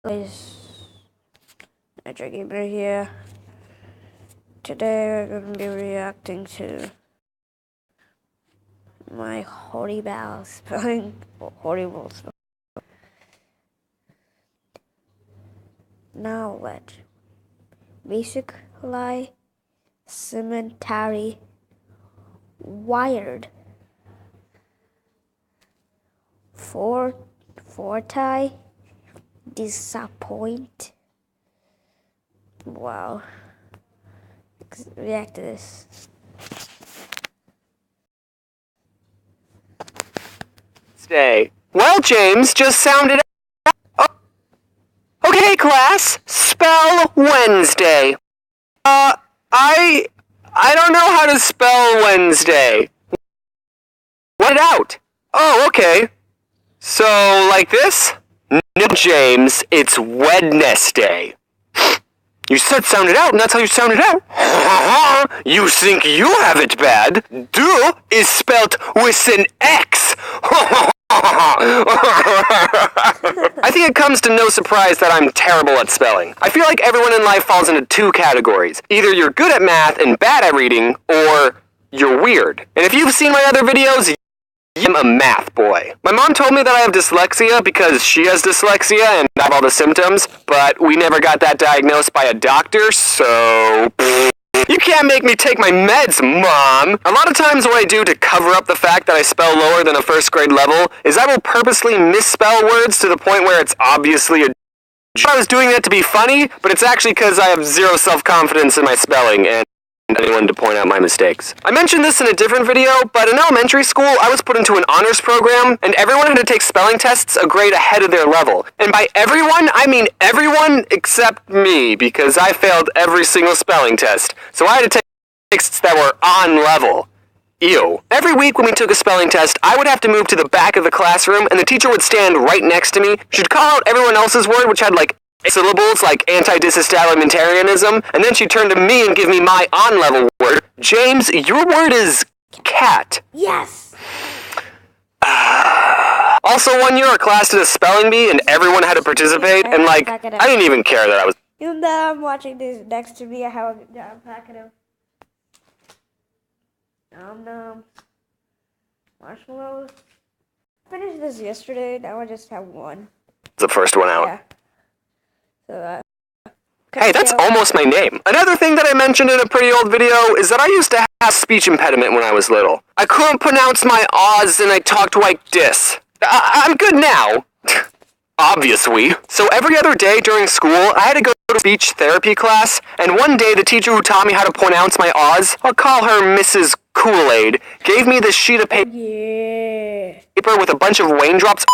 Guys, Night Gamer here. Today we're going to be reacting to my horrible spelling. Knowledge. Basically, cemetery, wired. Forti, disappoint. Wow. React to this. Stay. Well, James just sounded out. Okay, class. Spell Wednesday. I don't know how to spell Wednesday. What out? Oh, okay. So, like this? No, James, it's Wednesday. You said sound it out, and that's how you sound it out. You think you have it bad? Do is spelt with an X. I think it comes to no surprise that I'm terrible at spelling. I feel like everyone in life falls into two categories. Either you're good at math and bad at reading, or you're weird. And if you've seen my other videos, I'm a math boy. My mom told me that I have dyslexia because she has dyslexia and I have all the symptoms, but we never got that diagnosed by a doctor, so... You can't make me take my meds, Mom! A lot of times what I do to cover up the fact that I spell lower than a first grade level is I will purposely misspell words to the point where it's obviously a... I was doing that to be funny, but it's actually because I have zero self-confidence in my spelling and anyone to point out my mistakes. I mentioned this in a different video, but in elementary school, I was put into an honors program, and everyone had to take spelling tests a grade ahead of their level. And by everyone, I mean everyone except me, because I failed every single spelling test. So I had to take tests that were on level. Ew. Every week when we took a spelling test, I would have to move to the back of the classroom, and the teacher would stand right next to me. She'd call out everyone else's word, which had like syllables like anti-disestablimentarianism, and then she'd turn to me and give me my on-level word. James, your word is cat. Yes! Also, one year our class did a spelling bee and everyone had to participate, and like, I didn't even care that I was... Even though I'm watching this next to me, I have a packet of nom marshmallows. I finished this yesterday, now I just have one. The first one out. Yeah. So, hey, that's almost my name. Another thing that I mentioned in a pretty old video is that I used to have a speech impediment when I was little. I couldn't pronounce my O's and I talked like this. I'm good now. Obviously. So every other day during school, I had to go to speech therapy class, and one day the teacher who taught me how to pronounce my O's, I'll call her Mrs. Kool-Aid, gave me this sheet of paper. With a bunch of raindrops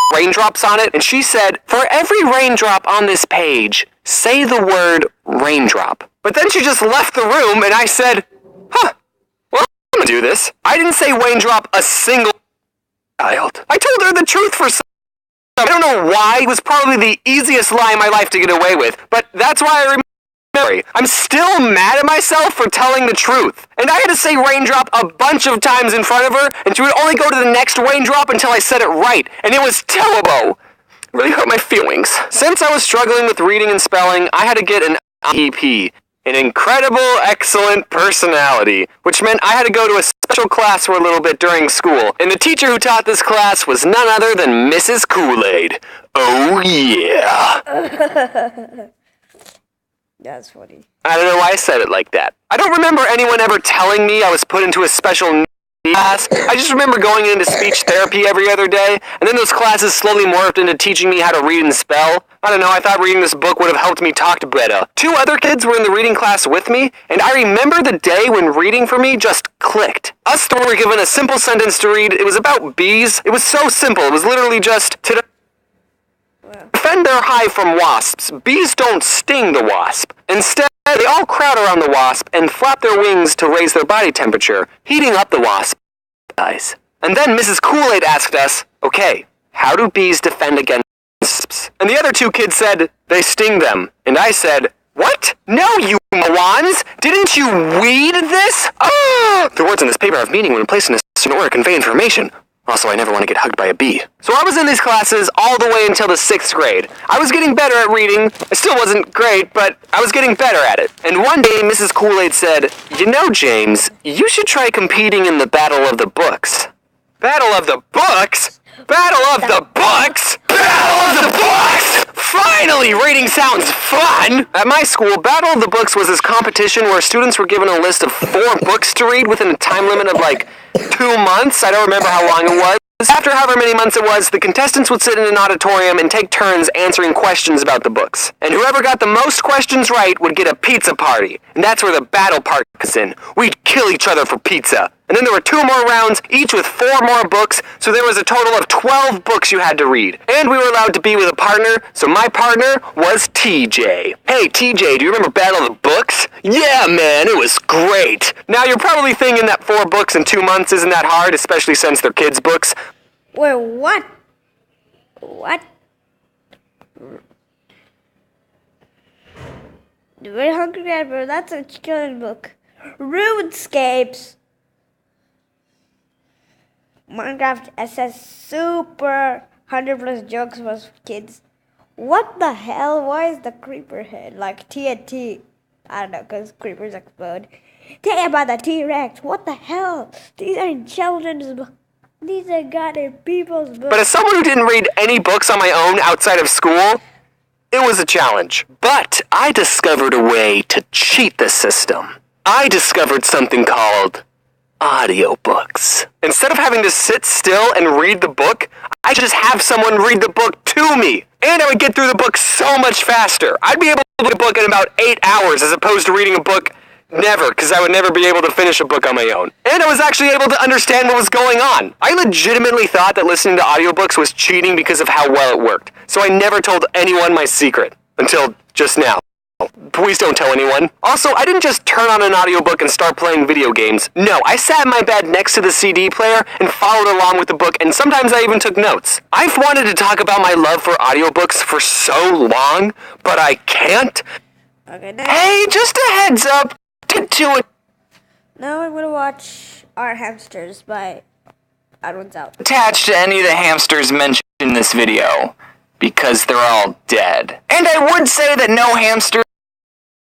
on it, and she said, for every raindrop on this page, say the word raindrop. But then she just left the room, and I said, well, I'm gonna do this. I didn't say raindrop a single child. I told her the truth for some. I don't know why. It was probably the easiest lie in my life to get away with, but that's why I remember. I'm still mad at myself for telling the truth. And I had to say raindrop a bunch of times in front of her, and she would only go to the next raindrop until I said it right. And it was terrible. It really hurt my feelings. Since I was struggling with reading and spelling, I had to get an IEP, an incredible, excellent personality, which meant I had to go to a special class for a little bit during school. And the teacher who taught this class was none other than Mrs. Kool-Aid. Oh yeah. That's funny. I don't know why I said it like that. I don't remember anyone ever telling me I was put into a special class. I just remember going into speech therapy every other day, and then those classes slowly morphed into teaching me how to read and spell. I don't know, I thought reading this book would have helped me talk better. 2 other kids were in the reading class with me, and I remember the day when reading for me just clicked. Us 3 were given a simple sentence to read. It was about bees. It was so simple. It was literally just to defend their hive from wasps. Bees don't sting the wasp. Instead, they all crowd around the wasp and flap their wings to raise their body temperature, heating up the wasp's eyes. And then Mrs. Kool-Aid asked us, okay, how do bees defend against wasps? And the other 2 kids said, they sting them. And I said, what? No, you morons! Didn't you read this? Oh! The words in this paper have meaning when placed in a order to convey information. Also, I never want to get hugged by a bee. So I was in these classes all the way until the 6th grade. I was getting better at reading. I still wasn't great, but I was getting better at it. And one day, Mrs. Kool-Aid said, "You know, James, you should try competing in the Battle of the Books." Battle of the Books? Battle of the Books? Battle of the Books! Finally, reading sounds fun! At my school, Battle of the Books was this competition where students were given a list of 4 books to read within a time limit of like 2 months. I don't remember how long it was. After however many months it was, the contestants would sit in an auditorium and take turns answering questions about the books. And whoever got the most questions right would get a pizza party. And that's where the battle part comes in. We'd kill each other for pizza. And then there were 2 more rounds, each with 4 more books, so there was a total of 12 books you had to read. And we were allowed to be with a partner, so my partner was TJ. Hey TJ, do you remember Battle of the Books? Yeah man, it was great. Now you're probably thinking that 4 books in 2 months isn't that hard, especially since they're kids' books. Wait, what? What? The Very Hungry Grandpa, that's a children's book. RuneScapes. Minecraft SS Super 100+ jokes for kids. What the hell? Why is the creeper head like TNT? I don't know, because creepers explode. Tell me about the T-Rex. What the hell? These are children's books. These are goddamn people's books. But as someone who didn't read any books on my own outside of school, it was a challenge. But I discovered a way to cheat the system. I discovered something called audiobooks. Instead of having to sit still and read the book, I just have someone read the book to me. And I would get through the book so much faster. I'd be able to read a book in about 8 hours as opposed to reading a book never, because I would never be able to finish a book on my own. And I was actually able to understand what was going on. I legitimately thought that listening to audiobooks was cheating because of how well it worked. So I never told anyone my secret. Until just now. Please don't tell anyone. Also, I didn't just turn on an audiobook and start playing video games. No, I sat in my bed next to the CD player and followed along with the book, and sometimes I even took notes. I've wanted to talk about my love for audiobooks for so long, but I can't. Okay, Hey, just a heads up. To it. Now I'm gonna watch Our Hamsters by theodd1sout. Attached to any of the hamsters mentioned in this video, because they're all dead. And I would say that no hamsters,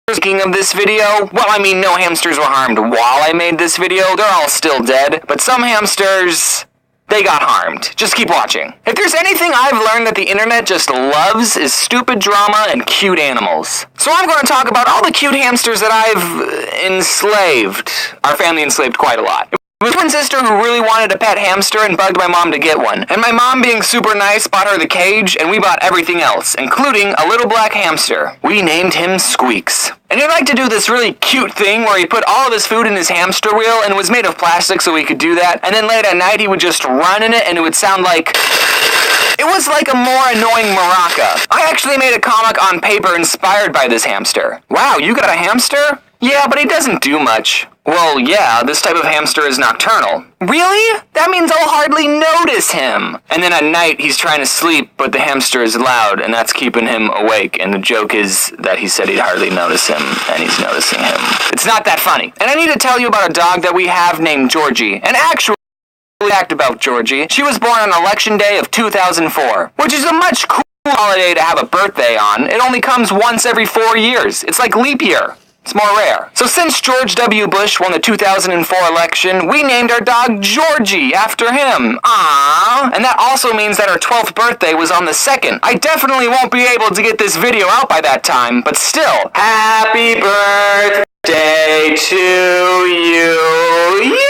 speaking of this video, well, I mean, no hamsters were harmed while I made this video. They're all still dead, but some hamsters, they got harmed. Just keep watching. If there's anything I've learned that the internet just loves is stupid drama and cute animals. So I'm going to talk about all the cute hamsters that I've enslaved. Our family enslaved quite a lot. It was one sister who really wanted a pet hamster and bugged my mom to get one. And my mom, being super nice, bought her the cage, and we bought everything else, including a little black hamster. We named him Squeaks. And he liked to do this really cute thing where he put all of his food in his hamster wheel, and it was made of plastic so he could do that. And then late at night, he would just run in it, and it would sound like... It was like a more annoying maraca. I actually made a comic on paper inspired by this hamster. Wow, you got a hamster? Yeah, but he doesn't do much. Well, yeah, this type of hamster is nocturnal. Really? That means I'll hardly notice him. And then at night, he's trying to sleep, but the hamster is loud, and that's keeping him awake. And the joke is that he said he'd hardly notice him, and he's noticing him. It's not that funny. And I need to tell you about a dog that we have named Georgie. And actually, fact about Georgie, she was born on election day of 2004, which is a much cooler holiday to have a birthday on. It only comes once every 4 years. It's like leap year. It's more rare. So since George W. Bush won the 2004 election, we named our dog Georgie after him. Aww. And that also means that our 12th birthday was on the 2nd. I definitely won't be able to get this video out by that time, but still. Happy birthday to you.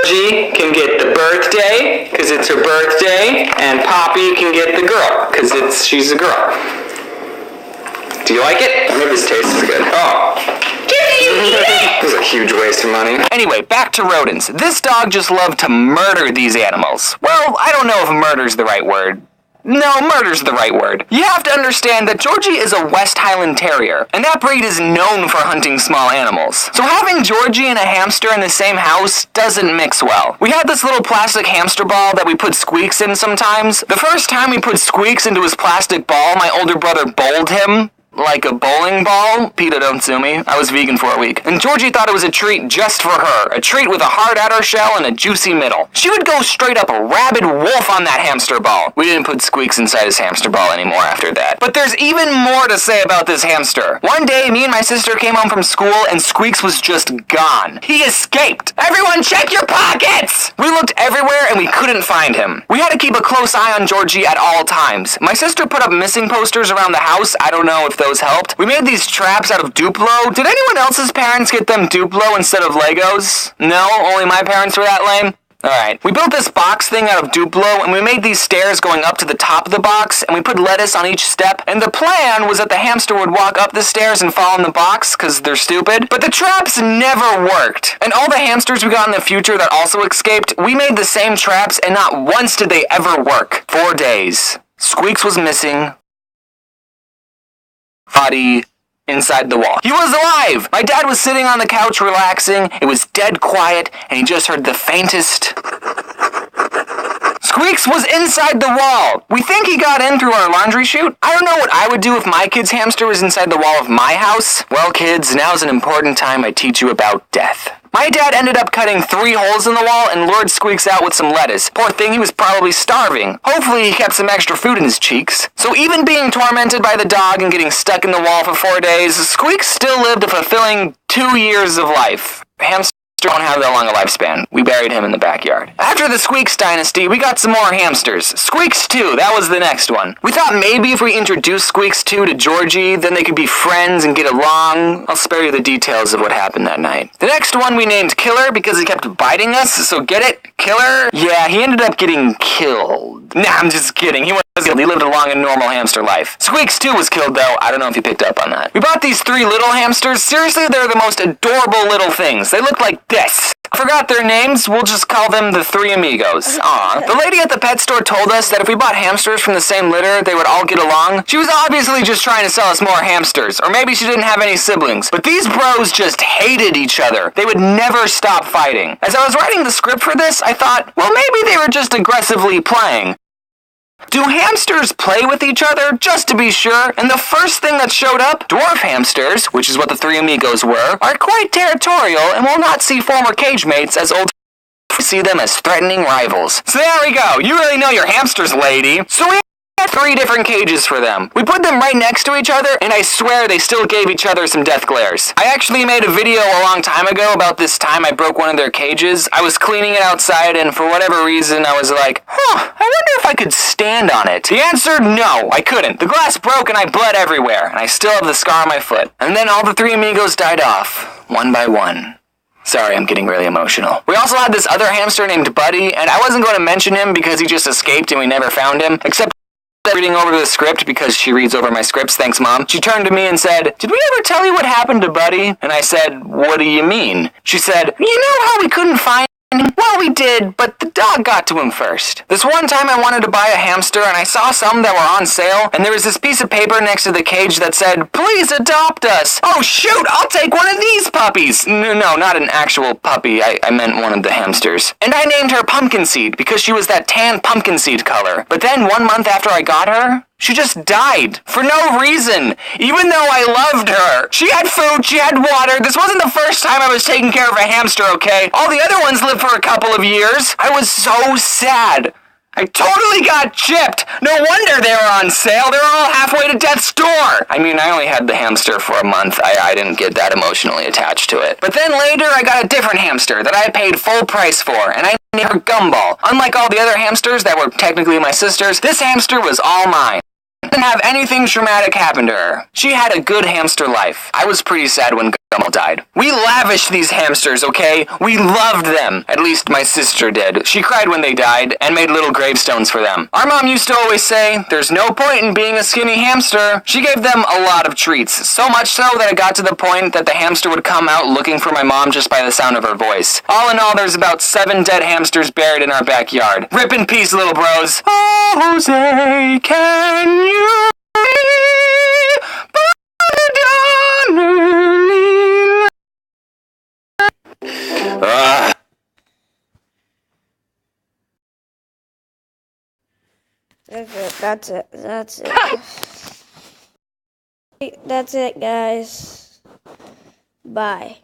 Georgie can get the birthday, because it's her birthday, and Poppy can get the girl, because she's a girl. Do you like it? Maybe this tastes good. Oh. This is a huge waste of money. Anyway, back to rodents. This dog just loved to murder these animals. Well, I don't know if murder's the right word. No, murder's the right word. You have to understand that Georgie is a West Highland Terrier, and that breed is known for hunting small animals. So having Georgie and a hamster in the same house doesn't mix well. We had this little plastic hamster ball that we put Squeaks in sometimes. The first time we put Squeaks into his plastic ball, my older brother bowled him. like a bowling ball. PETA, don't sue me. I was vegan for a week. And Georgie thought it was a treat just for her. A treat with a hard outer shell and a juicy middle. She would go straight up a rabid wolf on that hamster ball. We didn't put Squeaks inside his hamster ball anymore after that. But there's even more to say about this hamster. One day, me and my sister came home from school and Squeaks was just gone. He escaped. Everyone check your pockets! We looked everywhere and we couldn't find him. We had to keep a close eye on Georgie at all times. My sister put up missing posters around the house. I don't know if those helped. We made these traps out of Duplo. Did anyone else's parents get them Duplo instead of Legos? No? Only my parents were that lame? Alright, we built this box thing out of Duplo, and we made these stairs going up to the top of the box, and we put lettuce on each step, and the plan was that the hamster would walk up the stairs and fall in the box, because they're stupid, but the traps never worked. And all the hamsters we got in the future that also escaped, we made the same traps, and not once did they ever work. 4 days. Squeaks was missing. Body inside the wall. He was alive! My dad was sitting on the couch relaxing. It was dead quiet, and he just heard the faintest... Squeaks was inside the wall. We think he got in through our laundry chute. I don't know what I would do if my kid's hamster was inside the wall of my house. Well, kids, now's an important time I teach you about death. My dad ended up cutting 3 holes in the wall and lured Squeaks out with some lettuce. Poor thing, he was probably starving. Hopefully he kept some extra food in his cheeks. So even being tormented by the dog and getting stuck in the wall for 4 days, Squeaks still lived a fulfilling 2 years of life. Hamsters don't have that long a lifespan. We buried him in the backyard. After the Squeaks dynasty, we got some more hamsters. Squeaks 2, that was the next one. We thought maybe if we introduced Squeaks 2 to Georgie, then they could be friends and get along. I'll spare you the details of what happened that night. The next one we named Killer because he kept biting us, so get it? Killer? Yeah, he ended up getting killed. Nah, I'm just kidding. He wasn't killed. He lived a long and normal hamster life. Squeaks 2 was killed though. I don't know if you picked up on that. We bought these 3 little hamsters. Seriously, they're the most adorable little things. They look like this. I forgot their names. We'll just call them the 3 amigos. Aw. The lady at the pet store told us that if we bought hamsters from the same litter, they would all get along. She was obviously just trying to sell us more hamsters. Or maybe she didn't have any siblings. But these bros just hated each other. They would never stop fighting. As I was writing the script for this, I thought, well, maybe they were just aggressively playing. Do hamsters play with each other? Just to be sure. And the first thing that showed up, dwarf hamsters, which is what the 3 amigos were, are quite territorial and will not see former cage mates as old see them as threatening rivals. So there we go. You really know your hamsters, lady. So we had 3 different cages for them. We put them right next to each other, and I swear they still gave each other some death glares. I actually made a video a long time ago about this time I broke one of their cages. I was cleaning it outside, and for whatever reason, I was like, I wonder if I could stand on it. The answer, no, I couldn't. The glass broke, and I bled everywhere, and I still have the scar on my foot. And then all the 3 amigos died off, one by one. Sorry, I'm getting really emotional. We also had this other hamster named Buddy, and I wasn't going to mention him because he just escaped and we never found him, except reading over the script because she reads over my scripts, thanks Mom. She turned to me and said, "Did we ever tell you what happened to Buddy?" And I said, "What do you mean?" She said, "You know how we couldn't find him? Well, we did, but the dog got to him first. This one time I wanted to buy a hamster and I saw some that were on sale, and there was this piece of paper next to the cage that said, 'Please adopt us.' Oh shoot, I'll take one of these puppies." No, not an actual puppy. I meant one of the hamsters. And I named her Pumpkin Seed because she was that tan pumpkin seed color. But then 1 month after I got her, she just died. For no reason. Even though I loved her. She had food, she had water. This wasn't the first time I was taking care of a hamster, okay? All the other ones lived for a couple of years. I was so sad. I totally got chipped. No wonder they were on sale. They were all halfway to death's door. I mean, I only had the hamster for a month. I didn't get that emotionally attached to it. But then later, I got a different hamster that I paid full price for, and I named her Gumball. Unlike all the other hamsters that were technically my sister's, this hamster was all mine. Didn't have anything traumatic happen to her. She had a good hamster life. I was pretty sad when Gumball died. We lavished these hamsters, okay? We loved them. At least my sister did. She cried when they died and made little gravestones for them. Our mom used to always say, "There's no point in being a skinny hamster." She gave them a lot of treats. So much so that it got to the point that the hamster would come out looking for my mom just by the sound of her voice. All in all, there's about 7 dead hamsters buried in our backyard. Rip in peace, little bros. Oh, Jose, can you That's it. that's it, guys. Bye.